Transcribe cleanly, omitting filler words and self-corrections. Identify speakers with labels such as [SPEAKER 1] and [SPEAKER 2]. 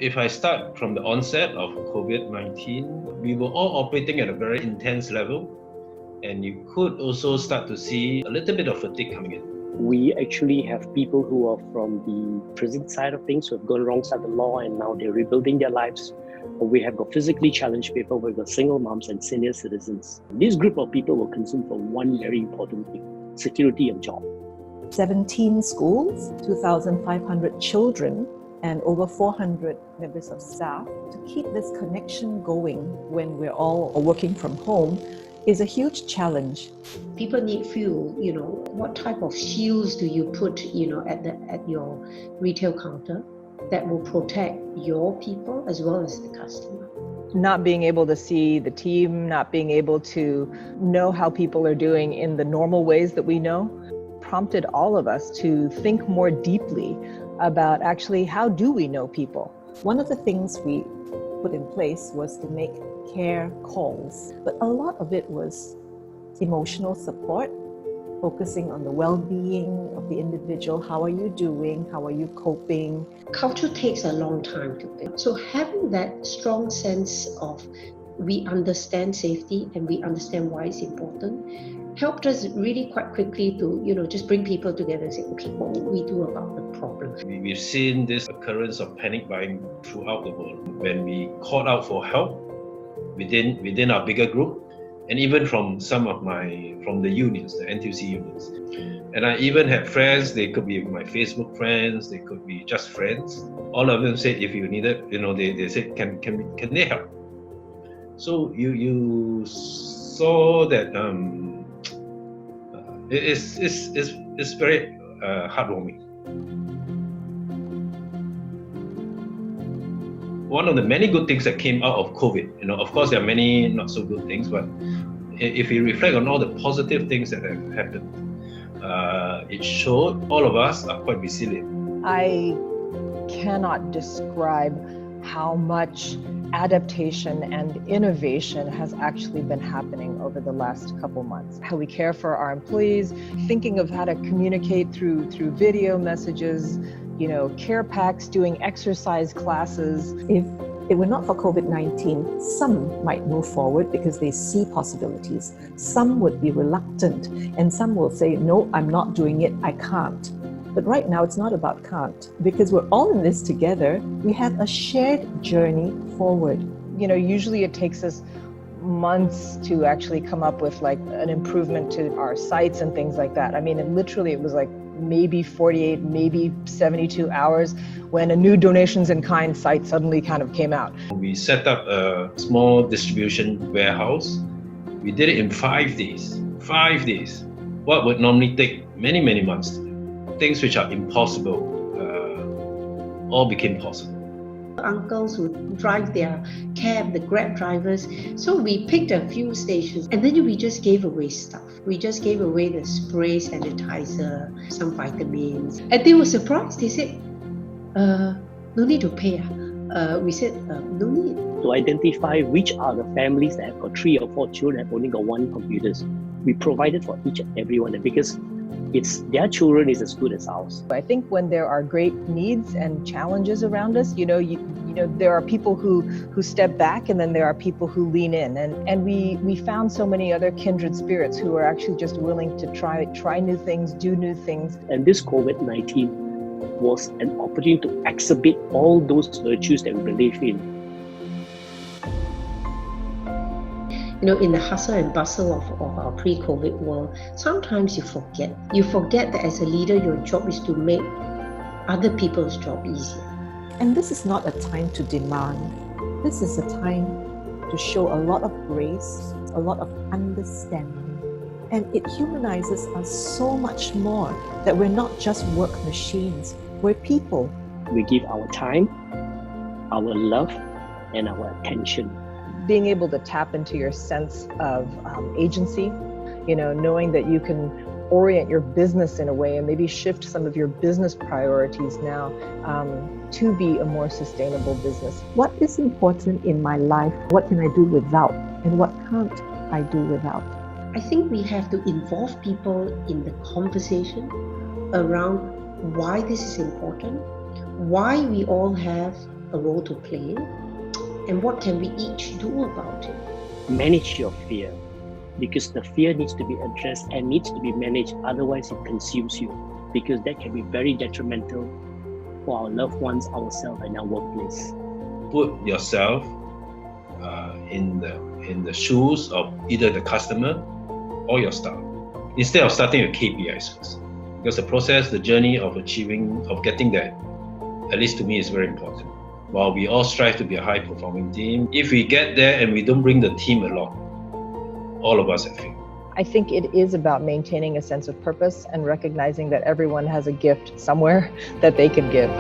[SPEAKER 1] If I start from the onset of COVID-19, we were all operating at a very intense level, and you could also start to see a little bit of fatigue coming in.
[SPEAKER 2] We actually have people who are from the prison side of things, who have gone wrong side of the law and now they're rebuilding their lives. We have got physically challenged people, we've got single moms and senior citizens. This group of people were consumed for one very important thing: security of job.
[SPEAKER 3] 17 schools, 2,500 children, and over 400 members of staff. To keep this connection going when we're all working from home is a huge challenge.
[SPEAKER 4] People need fuel, what type of shields do you put, at your retail counter that will protect your people as well as the customer?
[SPEAKER 5] Not being able to see the team, not being able to know how people are doing in the normal ways that we know, prompted all of us to think more deeply about actually how do we know people.
[SPEAKER 3] One of the things we put in place was to make care calls, but a lot of it was emotional support, focusing on the well-being of the individual. How are you doing? How are you coping?
[SPEAKER 4] Culture takes a long time to build. So having that strong sense of we understand safety and we understand why it's important helped us really quite quickly to, just bring people together and say, okay, what would we do about the problem?
[SPEAKER 1] We've seen this occurrence of panic buying throughout the world. When we called out for help within our bigger group, and even from from the unions, the NTUC unions. And I even had friends, they could be my Facebook friends, they could be just friends. All of them said, if you need it, they said, can they help? So you saw that it's very heartwarming. One of the many good things that came out of COVID, of course there are many not so good things, but if you reflect on all the positive things that have happened, it showed all of us are quite resilient.
[SPEAKER 5] I cannot describe how much adaptation and innovation has actually been happening over the last couple months. How we care for our employees, thinking of how to communicate through video messages, care packs, doing exercise classes.
[SPEAKER 3] If it were not for COVID-19, some might move forward because they see possibilities. Some would be reluctant, and some will say, no, I'm not doing it, I can't. But right now, it's not about can't, because we're all in this together. We have a shared journey forward.
[SPEAKER 5] Usually it takes us months to actually come up with an improvement to our sites and things like that. I mean, it was maybe 48, maybe 72 hours when a new donations in kind site suddenly kind of came out.
[SPEAKER 1] We set up a small distribution warehouse. We did it in 5 days. 5 days. What would normally take many, many months to do. Things which are impossible all became possible.
[SPEAKER 4] Uncles would drive their cab, the Grab drivers. So we picked a few stations and then we just gave away stuff. We just gave away the spray, sanitizer, some vitamins. And they were surprised. They said, no need to pay. We said, no need.
[SPEAKER 2] To identify which are the families that have got 3 or 4 children have only got 1 computer, we provided for each and every one because their children is as good as ours.
[SPEAKER 5] I think when there are great needs and challenges around us, there are people who step back and then there are people who lean in. And we found so many other kindred spirits who are actually just willing to try new things, do new things.
[SPEAKER 2] And this COVID-19 was an opportunity to exhibit all those virtues that we believe in.
[SPEAKER 4] In the hustle and bustle of our pre-COVID world, sometimes you forget. You forget that as a leader, your job is to make other people's job easier.
[SPEAKER 3] And this is not a time to demand. This is a time to show a lot of grace, a lot of understanding. And it humanizes us so much more that we're not just work machines, we're people.
[SPEAKER 2] We give our time, our love, and our attention.
[SPEAKER 5] Being able to tap into your sense of agency, knowing that you can orient your business in a way and maybe shift some of your business priorities now to be a more sustainable business.
[SPEAKER 3] What is important in my life? What can I do without? And what can't I do without?
[SPEAKER 4] I think we have to involve people in the conversation around why this is important, why we all have a role to play? And what can we each do about it?
[SPEAKER 2] Manage your fear, because the fear needs to be addressed and needs to be managed, otherwise it consumes you, because that can be very detrimental for our loved ones, ourselves, and our workplace.
[SPEAKER 1] Put yourself in the shoes of either the customer or your staff, instead of starting with KPIs first. Because the process, the journey of getting there, at least to me, is very important. While we all strive to be a high-performing team, if we get there and we don't bring the team along, all of us have failed.
[SPEAKER 5] I think it is about maintaining a sense of purpose and recognizing that everyone has a gift somewhere that they can give.